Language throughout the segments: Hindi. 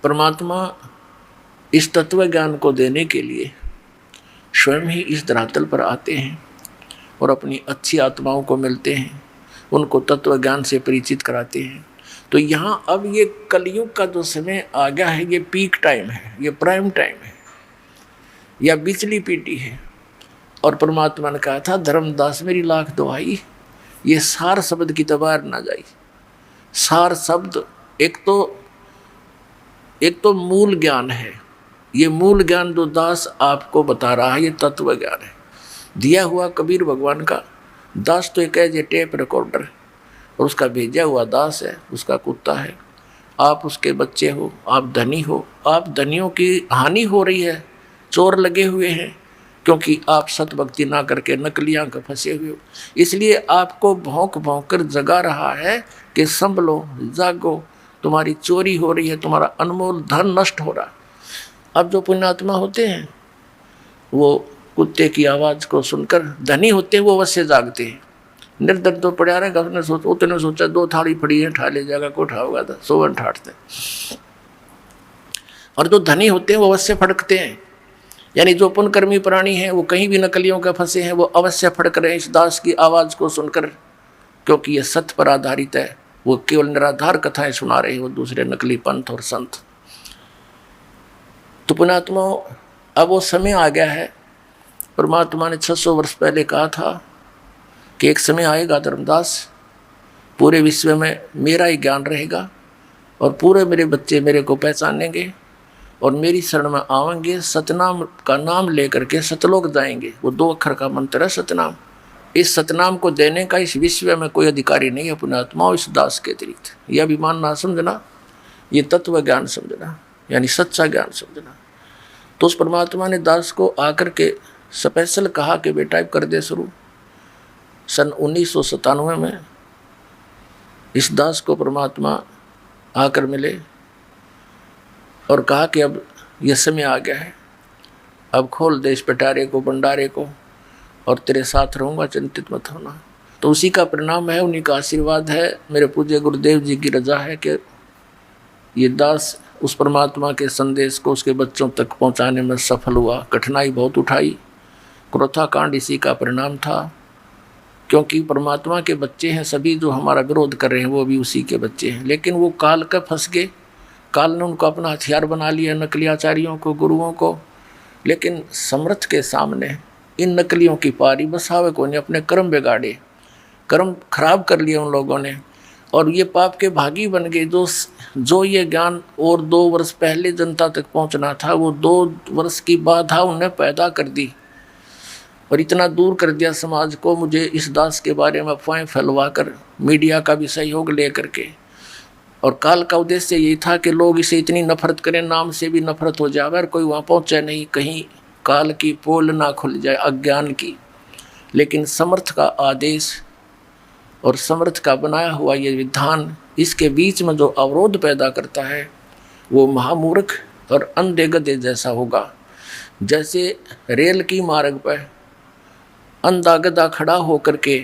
परमात्मा इस तत्व ज्ञान को देने के लिए स्वयं ही इस धरातल पर आते हैं और अपनी अच्छी आत्माओं को मिलते हैं, उनको तत्व ज्ञान से परिचित कराते हैं। तो यहाँ अब ये कलयुग का जो समय आ गया है, ये पीक टाइम है, ये प्राइम टाइम है, या बिचली पीढ़ी है। और परमात्मा ने कहा था, धर्मदास मेरी लाख दुहाई, ये सार शब्द की तबार ना जाई। सार शब्द एक तो मूल ज्ञान है। ये मूल ज्ञान जो दास आपको बता रहा है, ये तत्व ज्ञान है दिया हुआ कबीर भगवान का। दास तो एक है टेप रिकॉर्डर, और उसका भेजा हुआ दास है, उसका कुत्ता है। आप उसके बच्चे हो, आप धनी हो, आप धनियों की हानि हो रही है, चोर लगे हुए हैं, क्योंकि आप सतभक्ति ना करके नकलियां का फंसे हुए हो। इसलिए आपको भौंक भौंक कर जगा रहा है कि संभलो, जागो, तुम्हारी चोरी हो रही है, तुम्हारा अनमोल धन नष्ट हो रहा। अब जो पुण्यात्मा होते हैं वो कुत्ते की आवाज़ को सुनकर धनी होते हैं, वो अवश्य जागते हैं। निर्धन तो पड़ा रहेगा, उसने सोचा 2 थाली पड़ी है, ठा ले जाएगा, को उठाओगा तो सोवन ठाटते। और जो धनी होते हैं वो अवश्य फड़कते हैं। यानी जो पुण्यकर्मी प्राणी हैं वो कहीं भी नकलियों के फंसे हैं, वो अवश्य फड़क रहे हैं इस दास की आवाज़ को सुनकर, क्योंकि ये सत्य पर आधारित है। वो केवल निराधार कथाएं सुना रहे हैं, वो दूसरे नकली पंथ और संत। तो पुण्यात्माओं, अब वो समय आ गया है। परमात्मा ने 600 वर्ष पहले कहा था कि एक समय आएगा धर्मदास, पूरे विश्व में मेरा ही ज्ञान रहेगा और पूरे मेरे बच्चे मेरे को पहचानेंगे और मेरी शरण में आवेंगे, सतनाम का नाम लेकर के सतलोक जाएंगे। वो 2 अक्षर का मंत्र है सतनाम। इस सतनाम को देने का इस विश्व में कोई अधिकारी नहीं है पुण्यात्माओं, इस दास के अतिरिक्त। यह अभिमान ना समझना, ये तत्व ज्ञान समझना, यानी सच्चा ज्ञान समझना। तो उस परमात्मा ने दास को आकर के स्पेशल कहा कि बेटा कर दे शुरू। सन 1997 में इस दास को परमात्मा आकर मिले और कहा कि अब यह समय आ गया है, अब खोल दे इस पिटारे को, भंडारे को, और तेरे साथ रहूँगा, चिंतित मत होना। तो उसी का परिणाम है, उन्हीं का आशीर्वाद है, मेरे पूज्य गुरुदेव जी की रजा है कि ये दास उस परमात्मा के संदेश को उसके बच्चों तक पहुंचाने में सफल हुआ। कठिनाई बहुत उठाई, क्रोथा कांड इसी का परिणाम था, क्योंकि परमात्मा के बच्चे हैं सभी जो हमारा विरोध कर रहे हैं, वो भी उसी के बच्चे हैं। लेकिन वो काल का फंस गए, काल ने उनको अपना हथियार बना लिया, नकली आचार्यों को, गुरुओं को। लेकिन समर्थ के सामने इन नकलियों की पारी बसावे को ने अपने कर्म बिगाड़े, कर्म खराब कर लिए उन लोगों ने, और ये पाप के भागी बन गए। जो ये ज्ञान और 2 वर्ष पहले जनता तक पहुंचना था, वो 2 वर्ष की बाधा उन्हें पैदा कर दी और इतना दूर कर दिया समाज को। मुझे इस दास के बारे में अफवाहें फैलवा कर, मीडिया का भी सहयोग ले करके, और काल का उद्देश्य यही था कि लोग इसे इतनी नफरत करें, नाम से भी नफरत हो जाए, और कोई वहाँ पहुँचे नहीं, कहीं काल की पोल ना खुल जाए अज्ञान की। लेकिन समर्थ का आदेश और समर्थ का बनाया हुआ ये विधान, इसके बीच में जो अवरोध पैदा करता है वो महामूर्ख और अंधे गधे जैसा होगा। जैसे रेल की मार्ग पर अंधा गधा खड़ा होकर के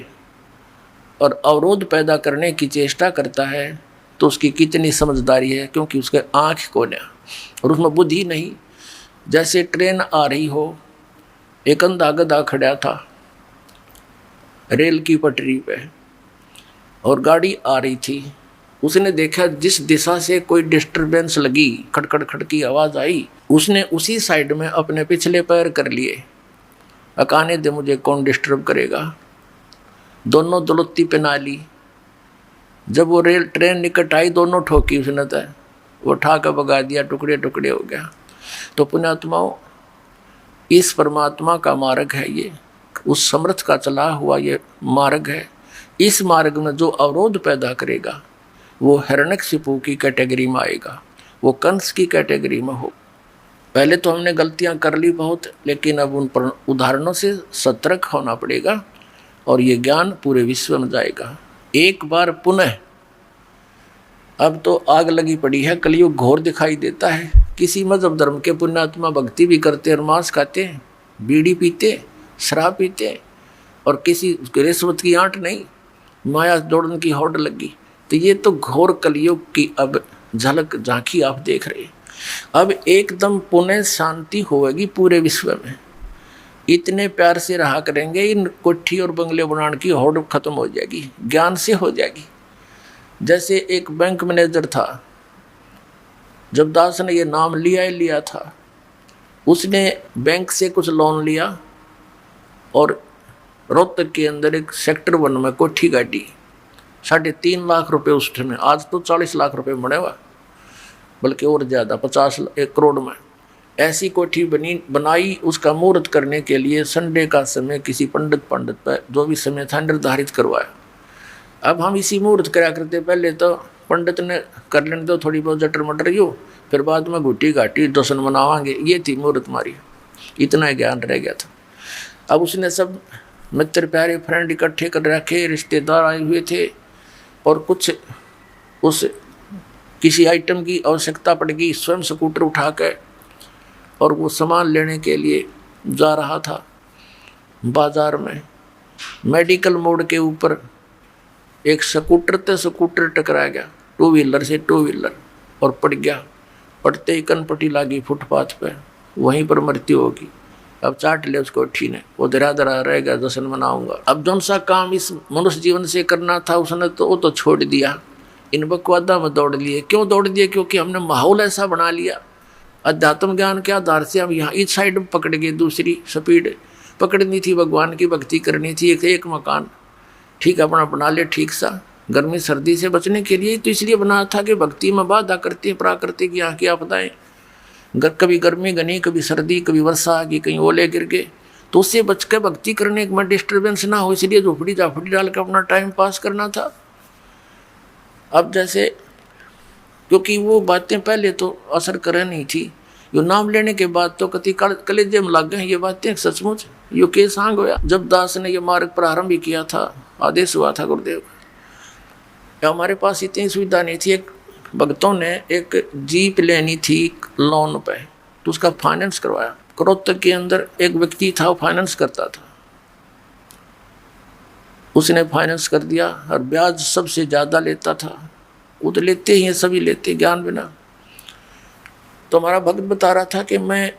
और अवरोध पैदा करने की चेष्टा करता है, तो उसकी कितनी समझदारी है, क्योंकि उसके आँख कोना और उसमें बुद्धि नहीं। जैसे ट्रेन आ रही हो, एक अंधा गधा खड़ा था रेल की पटरी पे और गाड़ी आ रही थी। उसने देखा जिस दिशा से कोई डिस्टरबेंस लगी, खड़खड़ खड़ की आवाज़ आई, उसने उसी साइड में अपने पिछले पैर कर लिए। अकाने दे, मुझे कौन डिस्टर्ब करेगा। दोनों दलुत्ती पे ना ली। जब वो ट्रेन निकट आई, दोनों ठोकी उसने, तो वो ठा कर भगा दिया, टुकड़े टुकड़े हो गया। तो पुण्यात्माओं, इस परमात्मा का मार्ग है ये, उस समर्थ का चला हुआ ये मार्ग है। इस मार्ग में जो अवरोध पैदा करेगा वो हिरण्यकशिपु की कैटेगरी में आएगा, वो कंस की कैटेगरी में हो। पहले तो हमने गलतियां कर ली बहुत, लेकिन अब उन पर उदाहरणों से सतर्क होना पड़ेगा और ये ज्ञान पूरे विश्व में जाएगा। एक बार पुनः, अब तो आग लगी पड़ी है, कलयुग घोर दिखाई देता है। किसी मजहब धर्म के पुण्यात्मा भक्ति भी करते और मांस खाते हैं, बीड़ी पीते, शराब पीते, और किसी रिश्वत की आंट नहीं, माया दौड़न की होड़ लगी। तो ये तो घोर कलयुग की अब झलक झांकी आप देख रहे हैं। अब एकदम पुनः शांति होगी पूरे विश्व में। इतने प्यार से रहा करेंगे, इन कोठी और बंगले बनाने की होड़ खत्म हो जाएगी, ज्ञान से हो जाएगी। जैसे एक बैंक मैनेजर था, जब दास ने ये नाम लिया ही लिया था, उसने बैंक से कुछ लोन लिया और रोहतक के अंदर एक सेक्टर 1 में कोठी गाड़ी, 3.5 लाख रुपए उस समय, आज तो 40 लाख रुपए बने हुआ, बल्कि और ज़्यादा 1 करोड़ में ऐसी कोठी बनाई। उसका मुहूर्त करने के लिए संडे का समय किसी पंडित पर जो भी समय था निर्धारित करवाया। अब हम इसी मुहूर्त करा करते, पहले तो पंडित ने कर लेने दो थोड़ी बहुत जटर मटर यो, फिर बाद में घुटी घाटी जश्न मनावांगे, ये थी मुहूर्त मारी। इतना ज्ञान रह गया था। अब उसने सब मित्र प्यारे फ्रेंड इकट्ठे कर रखे, रिश्तेदार आए हुए थे, और कुछ उस किसी आइटम की आवश्यकता पड़ गई, स्वयं स्कूटर उठा कर और वो सामान लेने के लिए जा रहा था बाजार में। मेडिकल मोड़ के ऊपर एक स्कूटर टकरा गया, 2 व्हीलर से 2 व्हीलर, और पड़ गया। पड़ते ही कनपट्टी लागी फुटपाथ पे, वहीं पर मृत्यु होगी। अब चाट ले उसको अच्छी ने, वो धरा धरा रहेगा, जश्न मनाऊंगा। अब जौन सा काम इस मनुष्य जीवन से करना था उसने तो वो तो छोड़ दिया, इन बकवादा में दौड़ लिए। क्यों दौड़ दिए? क्योंकि हमने माहौल ऐसा बना लिया। अध्यात्म ज्ञान के आधार से हम यहाँ इस साइड पकड़ गए, दूसरी स्पीड पकड़नी थी, भगवान की भक्ति करनी थी। एक मकान ठीक अपना बना ले, ठीक सा, गर्मी सर्दी से बचने के लिए तो इसलिए बना था कि भक्ति में बाधा करती है प्राकृतिक यहाँ की आपदाएं। कभी गर्मी घनी, कभी सर्दी, कभी वर्षा आ गई, कहीं ओले गिर गए, तो उससे बच के भक्ति करने में डिस्टर्बेंस ना हो, इसलिए झोपड़ी झापड़ी डाल कर अपना टाइम पास करना था। अब जैसे क्योंकि वो बातें पहले तो असर करे नहीं थी, यो नाम लेने के बाद तो कति कलेजे में लग गए ये बातें सचमुच। यो के सांग होया जब दास ने ये मार्ग प्रारंभ किया था, आदेश हुआ था गुरुदेव का। हमारे पास इतनी सुविधा नहीं थी। एक भक्तों ने एक जीप लेनी थी लोन पे, तो उसका फाइनेंस करवाया। रोहतक के अंदर एक व्यक्ति था, वो फाइनेंस करता था, उसने फाइनेंस कर दिया और ब्याज सबसे ज़्यादा लेता था। वो तो लेते ही हैं, सभी लेते ज्ञान बिना। तो हमारा भक्त बता रहा था कि मैं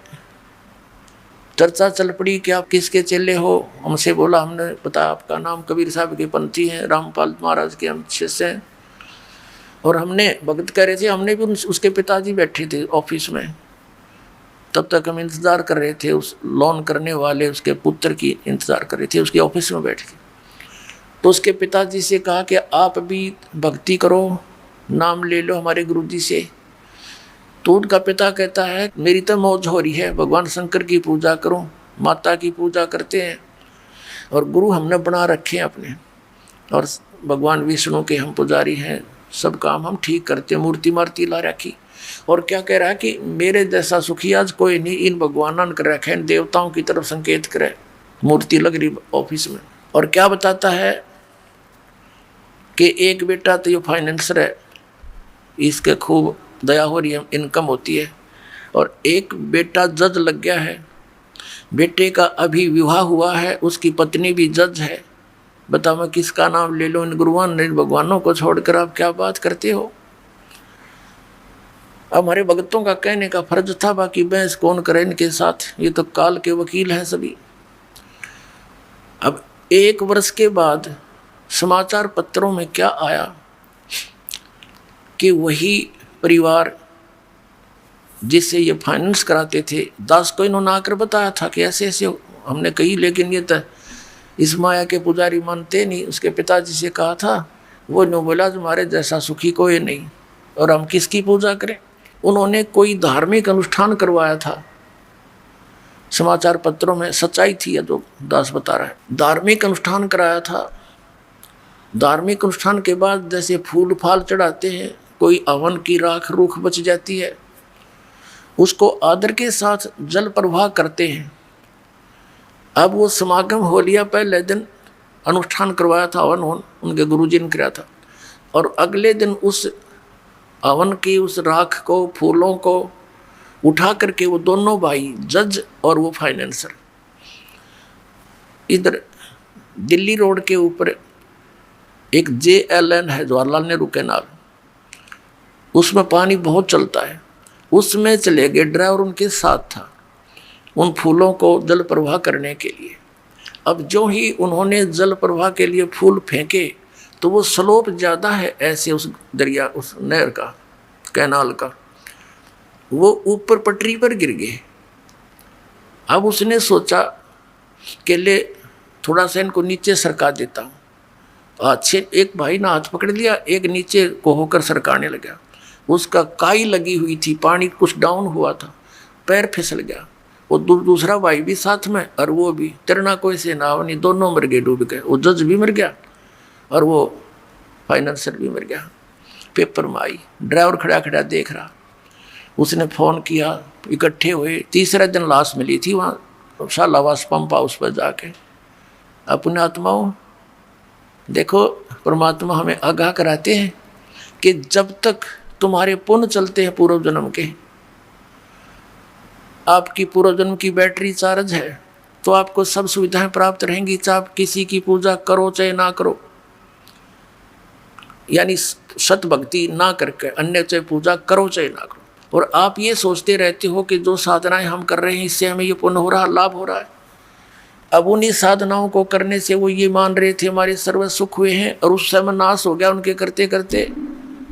चर्चा चल पड़ी कि आप किसके चेले हो। हमसे बोला, हमने बताया आपका नाम कबीर साहब के पंथी हैं, रामपाल महाराज के हम शिष्य हैं। और हमने भक्त कह रहे थे, हमने भी उसके पिताजी बैठे थे ऑफिस में, तब तक हम इंतज़ार कर रहे थे, उस लोन करने वाले उसके पुत्र की इंतज़ार कर रहे थे उसके ऑफिस में बैठ के। तो उसके पिताजी से कहा कि आप भी भक्ति करो, नाम ले लो हमारे गुरुजी से। तो उनका पिता कहता है, मेरी तो मौज हो रही है, भगवान शंकर की पूजा करूं, माता की पूजा करते हैं, और गुरु हमने बना रखे हैं अपने, और भगवान विष्णु के हम पुजारी हैं, सब काम हम ठीक करते हैं, मूर्ति मार्ति ला रखी। और क्या कह रहा है कि मेरे जैसा सुखी आज कोई नहीं, इन भगवान कर रखे हैं, देवताओं की तरफ संकेत करे, मूर्ति लग रही ऑफिस में। और क्या बताता है कि एक बेटा तो ये फाइनेंसर है, इसके खूब दया हो रही है, इनकम होती है, और एक बेटा जज लग गया है, बेटे का अभी विवाह हुआ है, उसकी पत्नी भी जज है। बताओ मैं किसका नाम ले लो? इन गुरुवान इन भगवानों को छोड़कर आप क्या बात करते हो? अब हमारे भक्तों का कहने का फर्ज था, बाकी बहस कौन करे इनके साथ, ये तो काल के वकील हैं सभी। अब 1 वर्ष के बाद समाचार पत्रों में क्या आया कि वही परिवार जिससे ये फाइनेंस कराते थे, दास को इन्होंने आकर बताया था कि ऐसे ऐसे हमने कही, लेकिन ये तो इस माया के पुजारी मानते नहीं। उसके पिताजी से कहा था, वो ने बोला तुम्हारे जैसा सुखी कोई नहीं, और हम किसकी पूजा करें। उन्होंने कोई धार्मिक अनुष्ठान करवाया था, समाचार पत्रों में सच्चाई थी या जो दास बता रहा है, धार्मिक अनुष्ठान कराया था। धार्मिक अनुष्ठान के बाद जैसे फूल फाल चढ़ाते हैं, कोई हवन की राख रूख बच जाती है, उसको आदर के साथ जल प्रवाह करते हैं। अब वो समागम हो लिया, पहले दिन अनुष्ठान करवाया था, हवन उनके गुरुजी ने कराया था, और अगले दिन उस हवन की उस राख को, फूलों को उठा करके वो दोनों भाई, जज और वो फाइनेंसर, इधर दिल्ली रोड के ऊपर एक JLN है, जवाहरलाल नेहरू कैनाल, उसमें पानी बहुत चलता है, उसमें चले गए। ड्राइवर उनके साथ था उन फूलों को जल प्रवाह करने के लिए। अब जो ही उन्होंने जल प्रवाह के लिए फूल फेंके तो वो स्लोप ज़्यादा है ऐसे उस दरिया उस नहर का कैनाल का, वो ऊपर पटरी पर गिर गए। अब उसने सोचा कि ले थोड़ा सा इनको नीचे सरका देता हूँ। अच्छे एक भाई ने हाथ पकड़ लिया, एक नीचे को होकर सरकाने लगा। उसका काई लगी हुई थी, पानी कुछ डाउन हुआ था, पैर फिसल गया। वो दूसरा भाई भी साथ में और वो भी तैरना कोई से नाव नहीं, दोनों मर गए, डूब गए। वो जज भी मर गया और वो फाइनेंसर भी मर गया। पेपर में आई, ड्राइवर खड़ा खड़ा देख रहा। उसने फ़ोन किया, इकट्ठे हुए। तीसरे दिन लाश मिली थी वहाँ शालावास पंप हाउस पर जाके। अपने आत्माओं देखो, परमात्मा हमें आगाह कराते हैं कि जब तक तुम्हारे पुण्य चलते हैं पूर्व जन्म के, आपकी पूर्व जन्म की बैटरी चार्ज है तो आपको सब सुविधाएं प्राप्त रहेंगी, चाहे आप किसी की पूजा करो चाहे ना करो, यानी सत भक्ति ना करके अन्य चाहे पूजा करो चाहे ना करो। और आप ये सोचते रहते हो कि जो साधनाएं हम कर रहे हैं इससे हमें ये पुण्य हो रहा, लाभ हो रहा है। अब उन्हीं साधनाओं को करने से वो ये मान रहे थे हमारे सर्व सुख हुए हैं, और उस समय नाश हो गया उनके करते करते।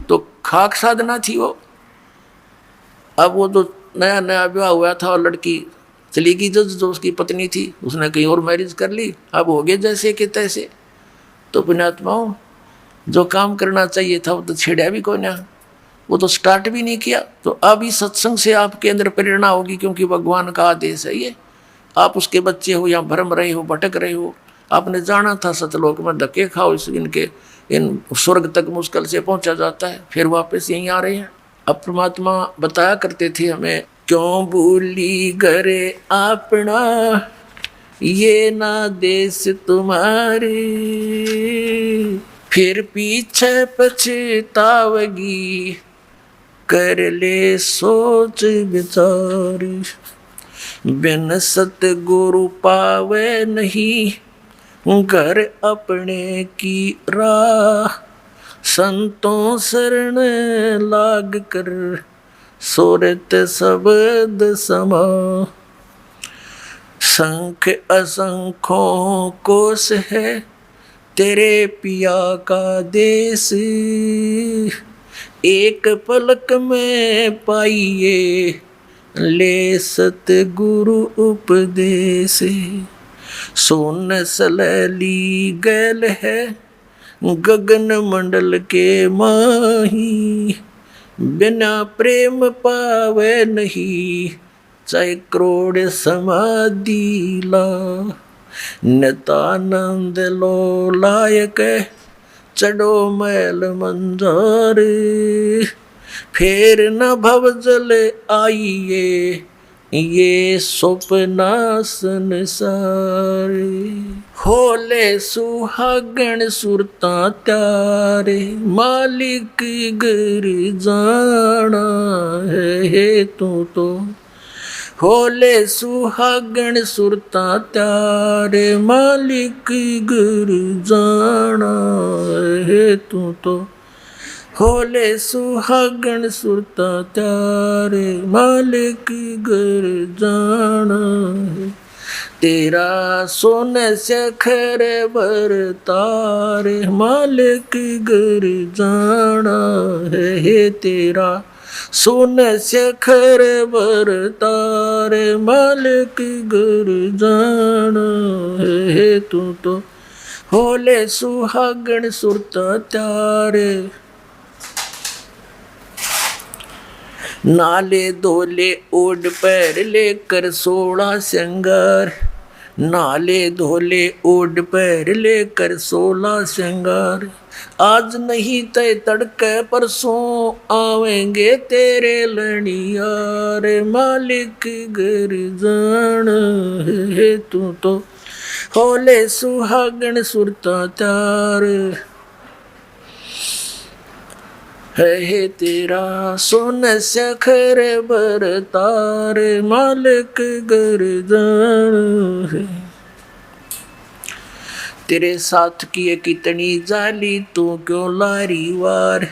तो खाक साधना थी वो। अब वो जो नया नया विवाह हुआ था और लड़की चली गई, जो उसकी पत्नी थी उसने कहीं और मैरिज कर ली, अब हो गए जैसे कि तैसे। तो पुण्यात्माओं, जो काम करना चाहिए था वो तो छेड़ा भी कोई ना, वो तो स्टार्ट भी नहीं किया। तो अब इस सत्संग से आपके अंदर प्रेरणा होगी, क्योंकि भगवान का आदेश है ये। आप उसके बच्चे हो या भरम रहे हो, भटक रहे हो, आपने जाना था सतलोक में धक्के खाओ, इन स्वर्ग तक मुश्किल से पहुंचा जाता है, फिर वापस यहीं आ रहे हैं। अब परमात्मा बताया करते थे हमें, क्यों भूली घरे अपना ये ना देश तुम्हारे, फिर पीछे पछतावगी कर ले सोच विचार, बिन सतगुरु पावे नहीं घर अपने की राह, संतों शरण लाग कर सोरत शब्द समा, संख असंख्यों कोस है तेरे पिया का देश, एक पलक में पाइए ले सतगुरु उपदेश, सोन सलैली गैल है गगन मंडल के माही, बिना प्रेम पावे नहीं चाहे करोड़ समाधि ला, नितानंद लो लायक चढ़ो मैल मंजार, फिर न भव जल आइए ये स्वप्ना संसार, होले सुहागण सुरता त्यारे मालिक घर जाना है तू तो, होले सुहागण सुरता त्यारे मालिक घर जाना है तू तो, होले सुहागण सुरता त्यारे मालिक घर जाना है, तेरा सोन सखर बर तारे मालिक घर जाना है, तेरा सोन सखर बर तारे मालिक घर जाना है तू तो, होले सुहागण सुरता त्यारे, नाले धोले ओढ़ पैर लेकर सोड़ा श्रृंगार, नाले धोले ओढ़ पैर लेकर सोला श्रृंगार, आज नहीं तय तड़के परसों आवेंगे तेरे लड़ियार मालिक घर जान है तू तो, होले सुहागण सुरता त्यार है तेरा सोन सखर बर तार मालिक घर जान है, तेरे साथ किए कितनी जाली तू क्यों लारी वार,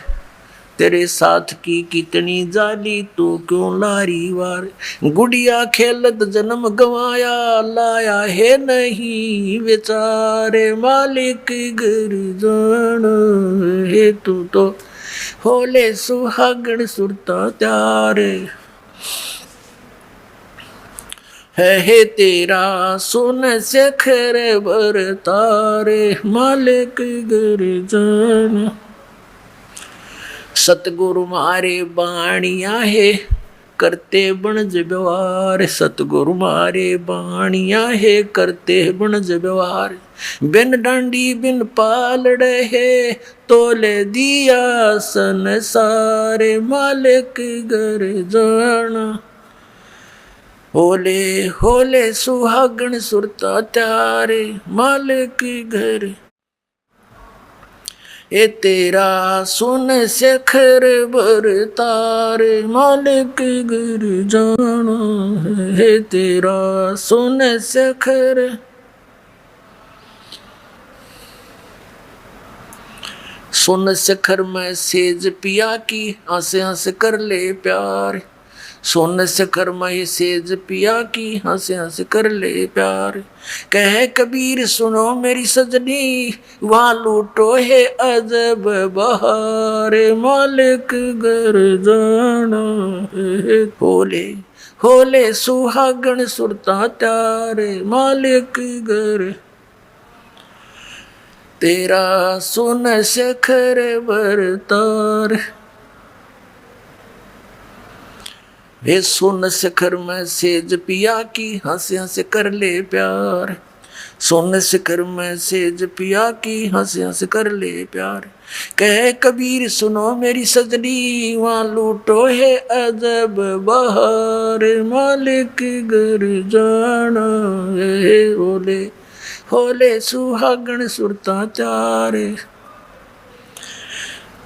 तेरे साथ की कितनी जाली तू क्यों लारी वार, गुड़िया खेलत जन्म गवाया लाया है नहीं बेचारे, मालिक घर जान है तू तो होले सुहागण सुरता त्यारे, है तेरा सुन शेखर बर तारे, मालिक घर जान। सतगुरु मारे बाणिया है करते बनज व्यवहार, सतगुरु मारे बाणिया है करते बनज व्यवहार, बिन डांडी बिन पालड़े है तोले दिया संसारे, मालिक घर जाना होले होले सुहागण सुरता त्यारे, मालिक घर ए तेरा सुन शेखर बर तारे, मालिक घर जाना है तेरा सुन शेखर। सुन शेखर में सेज पिया की हंस हंस कर ले प्यार, सोन शेखर में सेज पिया की हंस हंस कर ले प्यार, कह कबीर सुनो मेरी सजनी वहाँ लूटो है अजब बहार, मालिक घर जाना है होले होले सुहागण सुरता त्यारे, मालिक घर तेरा सुन शेखर बर तार, वे सुन शिखर में सेज पिया की हंस हंस कर ले प्यार, सुन शिखर में सेज पिया की हंस हंस कर ले प्यार, कह कबीर सुनो मेरी सजनी वहाँ लूटो है अजब बहार, मालिक घर जाना है होले होले सुहागण सुरता त्यारे,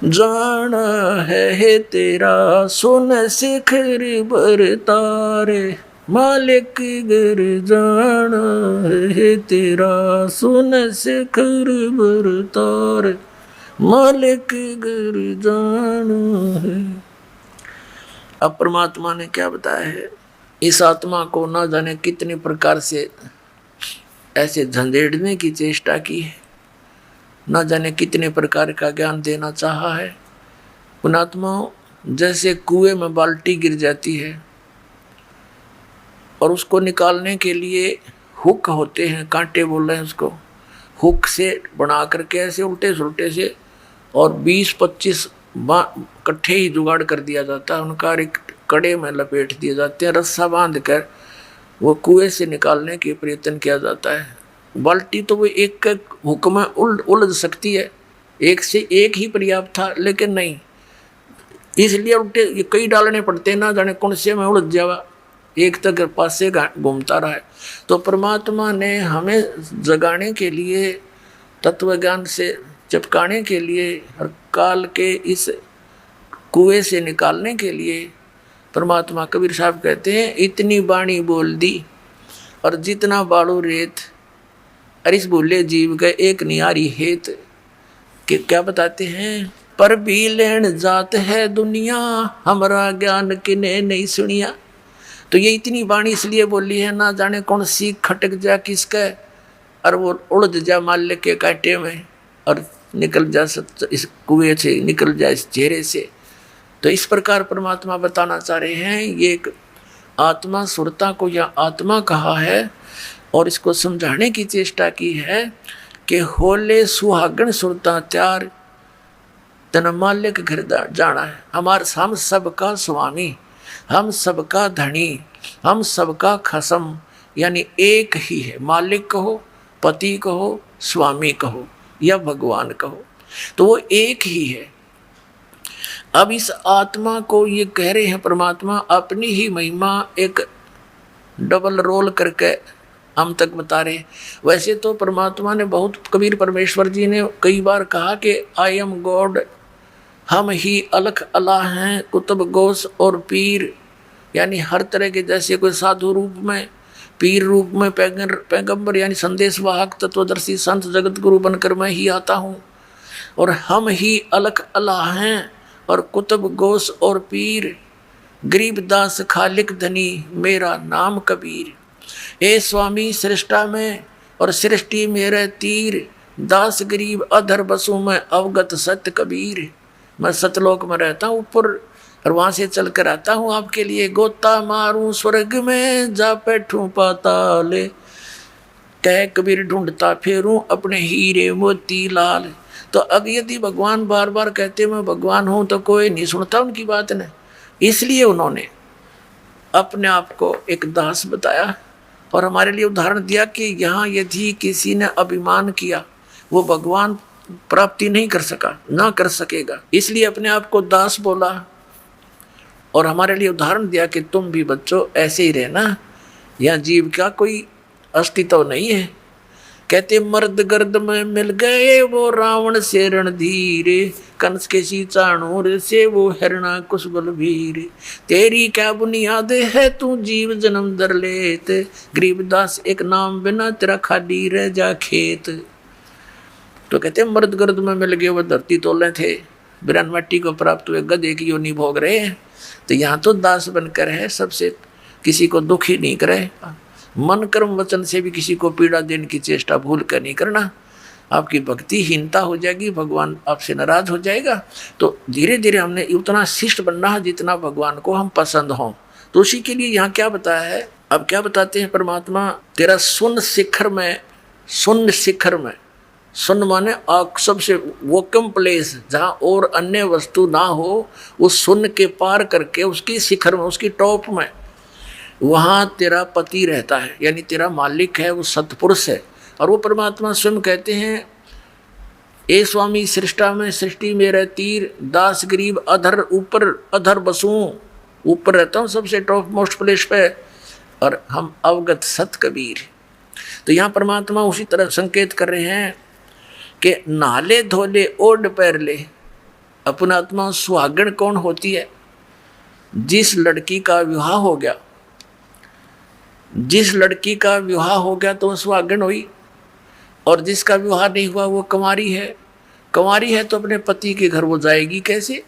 जाना है तेरा सुन शिखर बर तारे, मालिक घर जाना है तेरा सुन शिखर बर तारे, मालिक घर जाना है। अब परमात्मा ने क्या बताया है, इस आत्मा को ना जाने कितने प्रकार से ऐसे झंझेड़ने की चेष्टा की है, न जाने कितने प्रकार का ज्ञान देना चाहा है। उन आत्माओं जैसे कुएं में बाल्टी गिर जाती है और उसको निकालने के लिए हुक होते हैं, कांटे बोल रहे हैं उसको, हुक से बना करके ऐसे उल्टे सुलटे से और 20-25 इकट्ठे ही जुगाड़ कर दिया जाता है, उनका एक कड़े में लपेट दिए जाते हैं, रस्सा बांध कर वो कुएं से निकालने के प्रयत्न किया जाता है। बाल्टी तो वो एक हुक में उलझ सकती है, एक से एक ही पर्याप्त था, लेकिन नहीं, इसलिए उल्टे कई डालने पड़ते हैं, ना जाने कौन से में उलझ जावा, एक तक पास से घूमता रहा है। तो परमात्मा ने हमें जगाने के लिए, तत्व ज्ञान से चिपकाने के लिए, हर काल के इस कुएं से निकालने के लिए, परमात्मा कबीर साहब कहते हैं इतनी बाणी बोल दी और जितना बाड़ू रेत, अरिस बोले जीव गए एक नियारी हेत, कि क्या बताते हैं, पर भी लेन जात है दुनिया हमारा ज्ञान किने नहीं सुनिया। तो ये इतनी बाणी इसलिए बोली है, ना जाने कौन सी खटक जा किसका और वो उड़द जा माल्य के कांटे में और निकल जा इस कुएं से, निकल जा इस चेहरे से। तो इस प्रकार परमात्मा बताना चाह रहे हैं, ये एक आत्मा सुरता को या आत्मा कहा है और इसको समझाने की चेष्टा की है कि होले सुहागण सुरता त्यार तन माल्य के घर जाना है। हम सबका स्वामी, हम सबका धनी, हम सबका खसम, यानी एक ही है, मालिक कहो, पति कहो, स्वामी कहो या भगवान कहो, तो वो एक ही है। अब इस आत्मा को ये कह रहे हैं परमात्मा अपनी ही महिमा एक डबल रोल करके हम तक बता रहे। वैसे तो परमात्मा ने बहुत, कबीर परमेश्वर जी ने कई बार कहा कि आई एम गॉड, हम ही अलख अल्लाह हैं, कुतुब गौस और पीर, यानी हर तरह के, जैसे कोई साधु रूप में, पीर रूप में, पैगंबर यानी संदेश वाहक, तत्वदर्शी संत जगत गुरु बनकर मैं ही आता हूँ, और हम ही अलख अल्लाह हैं, और कुतुब गोस और पीर, गरीबदास खालिक धनी मेरा नाम कबीर। हे स्वामी सृष्टा में और सृष्टि मेरे तीर, दास गरीब अधर बसू मैं अवगत सत्य कबीर। मैं सतलोक में रहता हूँ ऊपर और वहां से चल कर आता हूँ आपके लिए, गोता मारूं स्वर्ग में जा बैठूं पाताल, कह कबीर ढूंढता फेरूं अपने हीरे मोती लाल। तो अब यदि भगवान बार बार कहते मैं भगवान हूं तो कोई नहीं सुनता उनकी बात ने, इसलिए उन्होंने अपने आप को एक दास बताया और हमारे लिए उदाहरण दिया कि यहाँ यदि किसी ने अभिमान किया वो भगवान प्राप्ति नहीं कर सका, ना कर सकेगा, इसलिए अपने आप को दास बोला और हमारे लिए उदाहरण दिया कि तुम भी बच्चों ऐसे ही रहना, यहाँ जीव का कोई अस्तित्व नहीं है। कहते मर्द गर्द में मिल गए वो रावण से रणधीर, कंस के सी चाणूर से वो हिरणा कुश बलबीर, तेरी क्या बुनियाद है तू जीव जन्म दर लेत, गरीबदास एक नाम बिना तेरा खाली रह जा खेत। तो कहते मर्द गर्द में मिल गए वो धरती तोले थे, बिरन मट्टी को प्राप्त हुए गधे की योनि भोग रहे हैं, तो यहाँ तो दास बनकर है, सबसे किसी को दुखी नहीं करे, मन कर्म वचन से भी किसी को पीड़ा देने की चेष्टा भूल कर नहीं करना, आपकी भक्तिहीनता हो जाएगी, भगवान आपसे नाराज हो जाएगा। तो धीरे धीरे हमने उतना शिष्ट बनना है जितना भगवान को हम पसंद हों। तो उसी के लिए यहाँ क्या बताया है, अब क्या बताते हैं परमात्मा, तेरा सुन शिखर में, सुन शिखर में, सुन माने सबसे वोकम प्लेस जहाँ और अन्य वस्तु ना हो, उस सुन के पार करके उसकी शिखर में, उसकी टॉप में, वहाँ तेरा पति रहता है, यानी तेरा मालिक है, वो सतपुरुष है। और वो परमात्मा स्वयं कहते हैं, ए स्वामी सृष्टा में सृष्टि मेरे तीर, दास गरीब अधर ऊपर अधर बसूं, ऊपर रहता हूँ सबसे टॉप मोस्ट प्लेस पे, और हम अवगत सत कबीर। तो यहाँ परमात्मा उसी तरह संकेत कर रहे हैं कि नाले धोले ओढ़ पैर ले। अपना आत्मा सुहागण कौन होती है, जिस लड़की का विवाह हो गया, जिस लड़की का विवाह हो गया तो वह सुहागण हुई, और जिसका विवाह नहीं हुआ वो कुंवारी है। कुंवारी है तो अपने पति के घर वो जाएगी कैसे,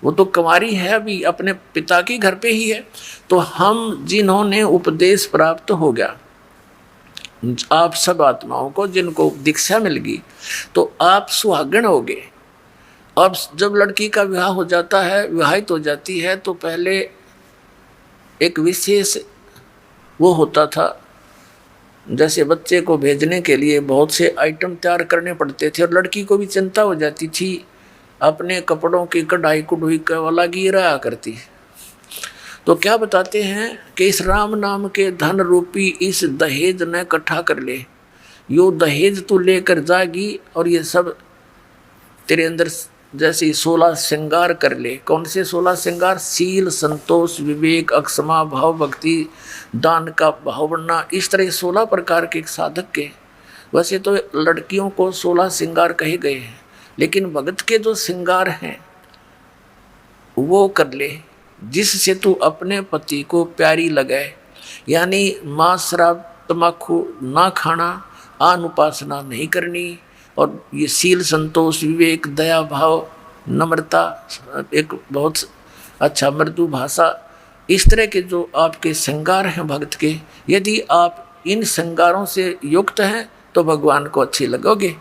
वो तो कुंवारी है, अभी अपने पिता के घर पे ही है। तो हम जिन्होंने उपदेश प्राप्त हो गया, आप सब आत्माओं को जिनको दीक्षा मिल गई, तो आप सुहागण हो गए। अब जब लड़की का विवाह हो जाता है, विवाहित हो जाती है, तो पहले एक विशेष वो होता था, जैसे बच्चे को भेजने के लिए बहुत से आइटम तैयार करने पड़ते थे, और लड़की को भी चिंता हो जाती थी, अपने कपड़ों की कढ़ाई कुढ़ाई का वाला गिरा करती। तो क्या बताते हैं कि इस राम नाम के धन रूपी इस दहेज न इकट्ठा कर ले, यो दहेज तू लेकर जागी, और ये सब तेरे अंदर जैसे 16 श्रृंगार कर ले। कौन से 16 श्रृंगार, शील संतोष विवेक अक्षमा भाव भक्ति दान का भाव बनना, इस तरह 16 प्रकार के एक साधक के। वैसे तो लड़कियों को 16 श्रृंगार कहे गए हैं, लेकिन भगत के जो श्रृंगार हैं वो कर ले, जिससे तू अपने पति को प्यारी लगे। यानी मांस शराब तम्बाकू ना खाना, आन उपासना नहीं करनी, और ये शील संतोष विवेक दया भाव नम्रता, एक बहुत अच्छा मृदु भाषा, इस तरह के जो आपके श्रृंगार हैं भक्त के, यदि आप इन श्रृंगारों से युक्त हैं तो भगवान को अच्छे लगोगे।